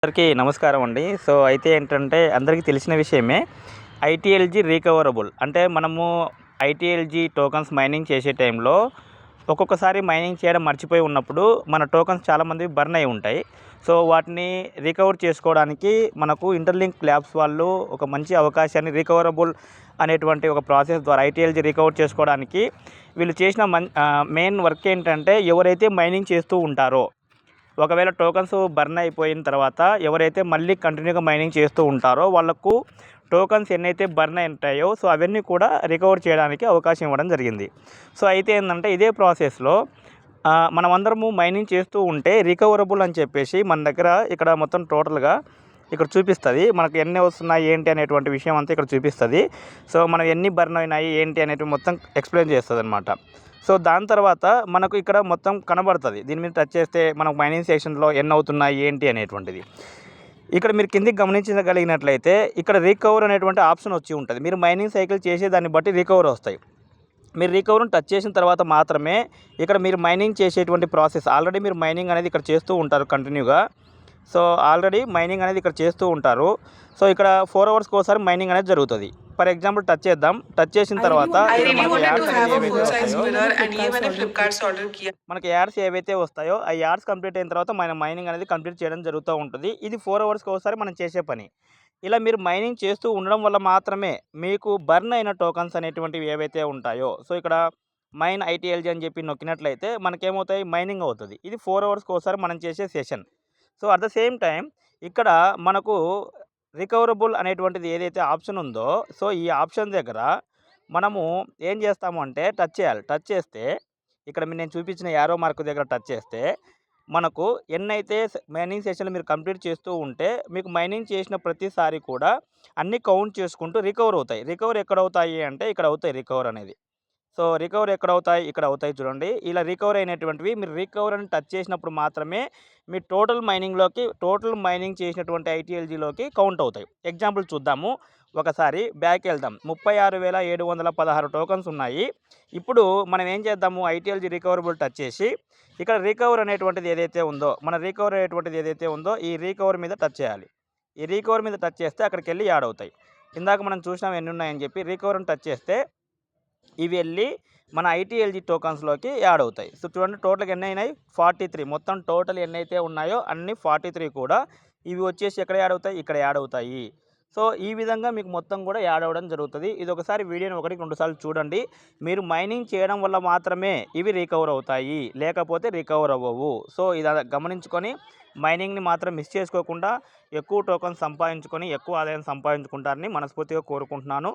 అందరికీ నమస్కారం అండి. అయితే ఏంటంటే అందరికీ తెలిసిన విషయమే. ఐటీఎల్‌జీ రికవరబుల్ అంటే మనము ఐటీఎల్‌జీ టోకెన్స్ మైనింగ్ చేసే టైంలో ఒక్కొక్కసారి మైనింగ్ చేయడం మర్చిపోయి ఉన్నప్పుడు మన టోకెన్స్ చాలామందివి బర్న్ అయి ఉంటాయి. వాటిని రికవర్ చేసుకోవడానికి మనకు ఇంటర్లింక్ ల్యాబ్స్ వాళ్ళు ఒక మంచి అవకాశాన్ని రికవరబుల్ అనేటువంటి ఒక ప్రాసెస్ ద్వారా ఐటీఎల్‌జీ రికవర్ చేసుకోవడానికి వీళ్ళు చేసిన మెయిన్ వర్క్ ఏంటంటే ఎవరైతే మైనింగ్ చేస్తూ ఉంటారో ఒకవేళ టోకెన్స్ బర్న్ అయిపోయిన తర్వాత ఎవరైతే మళ్ళీ కంటిన్యూగా మైనింగ్ చేస్తూ ఉంటారో వాళ్ళకు టోకెన్స్ ఎన్నైతే బర్న్ అయి ఉంటాయో అవన్నీ కూడా రికవర్ చేయడానికి అవకాశం ఇవ్వడం జరిగింది. అయితే ఏంటంటే ఇదే ప్రాసెస్లో మనమందరము మైనింగ్ చేస్తూ ఉంటే రికవరబుల్ అని చెప్పేసి మన దగ్గర ఇక్కడ మొత్తం టోటల్గా ఇక్కడ చూపిస్తుంది. మనకు ఎన్ని వస్తున్నాయి ఏంటి అనేటువంటి విషయం అంతా ఇక్కడ చూపిస్తుంది. మనం ఎన్ని బర్న్ అయినాయి ఏంటి అనేటివి మొత్తం ఎక్స్ప్లెయిన్ చేస్తుంది అనమాట. దాని తర్వాత మనకు ఇక్కడ మొత్తం కనబడుతుంది. దీని మీద టచ్ చేస్తే మనకు మైనింగ్ సెక్షన్లో ఎన్ని అవుతున్నాయి ఏంటి అనేటువంటిది. ఇక్కడ మీరు కిందికి గమనించగలిగినట్లయితే ఇక్కడ రికవర్ అనేటువంటి ఆప్షన్ వచ్చి ఉంటుంది. మీరు మైనింగ్ సైకిల్ చేసేదాన్ని బట్టి రికవర్ వస్తాయి. మీరు రికవర్ని టచ్ చేసిన తర్వాత మాత్రమే ఇక్కడ మీరు మైనింగ్ చేసేటువంటి ప్రాసెస్ ఆల్రెడీ మీరు మైనింగ్ అనేది ఇక్కడ చేస్తూ ఉంటారు కంటిన్యూగా. ఆల్రెడీ మైనింగ్ అనేది ఇక్కడ చేస్తూ ఉంటారు. ఇక్కడ 4 అవర్స్కి ఒకసారి మైనింగ్ అనేది జరుగుతుంది. ఫర్ ఎగ్జాంపుల్ టచ్ చేద్దాం. టచ్ చేసిన తర్వాత మనకి యాడ్స్ ఏవైతే వస్తాయో ఆ యాడ్స్ కంప్లీట్ అయిన తర్వాత మన మైనింగ్ అనేది కంప్లీట్ చేయడం జరుగుతూ ఉంటుంది. ఇది 4 అవర్స్కి ఒకసారి మనం చేసే పని. ఇలా మీరు మైనింగ్ చేస్తూ ఉండడం వల్ల మాత్రమే మీకు బర్న్ అయిన టోకన్స్ అనేటువంటివి ఏవైతే ఉంటాయో ఇక్కడ మైన్ ఐటీఎల్జీ అని చెప్పి నొక్కినట్లయితే మనకేమవుతాయి, మైనింగ్ అవుతుంది. ఇది 4 అవర్స్కి ఒకసారి మనం చేసే session. At the same time ఇక్కడ మనకు రికవరబుల్ అనేటువంటిది ఏదైతే ఆప్షన్ ఉందో ఈ ఆప్షన్ దగ్గర మనము ఏం చేస్తాము అంటే టచ్ చేయాలి. టచ్ చేస్తే ఇక్కడ నేను చూపించిన యారో మార్క్ దగ్గర టచ్ చేస్తే మనకు ఎన్నైతే మైనింగ్ సెషన్లు మీరు కంప్లీట్ చేస్తూ ఉంటే మీకు మైనింగ్ చేసిన ప్రతిసారి కూడా అన్నీ కౌంట్ చేసుకుంటూ రికవర్ అవుతాయి. రికవర్ ఎక్కడ అవుతాయి అంటే ఇక్కడ అవుతాయి రికవర్ అనేది. రికవర్ ఎక్కడ అవుతాయి, ఇక్కడ అవుతాయి చూడండి. ఇలా రికవర్ అయినటువంటివి మీరు రికవర్ అని టచ్ చేసినప్పుడు మాత్రమే మీ టోటల్ మైనింగ్ చేసినటువంటి ఐటీఎల్జీలోకి కౌంట్ అవుతాయి. ఎగ్జాంపుల్ చూద్దాము. ఒకసారి బ్యాక్ వెళ్దాం. 36,716 టోకన్స్ ఉన్నాయి. ఇప్పుడు మనం ఏం చేద్దాము, ఐటీఎల్జీ రికవరబుల్ టచ్ చేసి ఇక్కడ రికవర్ అనేటువంటిది ఏదైతే ఉందో ఈ రికవర్ మీద టచ్ చేయాలి. ఈ రికవర్ మీద టచ్ చేస్తే అక్కడికి వెళ్ళి యాడ్ అవుతాయి. ఇందాక మనం చూసినాం ఎన్ని ఉన్నాయని చెప్పి. రికవర్ని టచ్ చేస్తే ఇవి వెళ్ళి మన ఐటీఎల్జీ టోకన్స్లోకి యాడ్ అవుతాయి. చూడండి టోటల్గా ఎన్ని అయినాయి, 43. మొత్తం టోటల్ ఎన్నైతే ఉన్నాయో అన్ని 43 కూడా ఇవి వచ్చేసి ఎక్కడ యాడ్ అవుతాయి, ఇక్కడ యాడ్ అవుతాయి. ఈ విధంగా మీకు మొత్తం కూడా యాడ్ అవ్వడం జరుగుతుంది. ఇది ఒకసారి వీడియోని 1-2 సార్లు చూడండి. మీరు మైనింగ్ చేయడం వల్ల మాత్రమే ఇవి రికవర్ అవుతాయి, లేకపోతే రికవర్ అవ్వవు. ఇది గమనించుకొని మైనింగ్ని మాత్రం మిస్ చేసుకోకుండా ఎక్కువ టోకన్స్ సంపాదించుకొని ఎక్కువ ఆదాయం సంపాదించుకుంటారని మనస్ఫూర్తిగా కోరుకుంటున్నాను.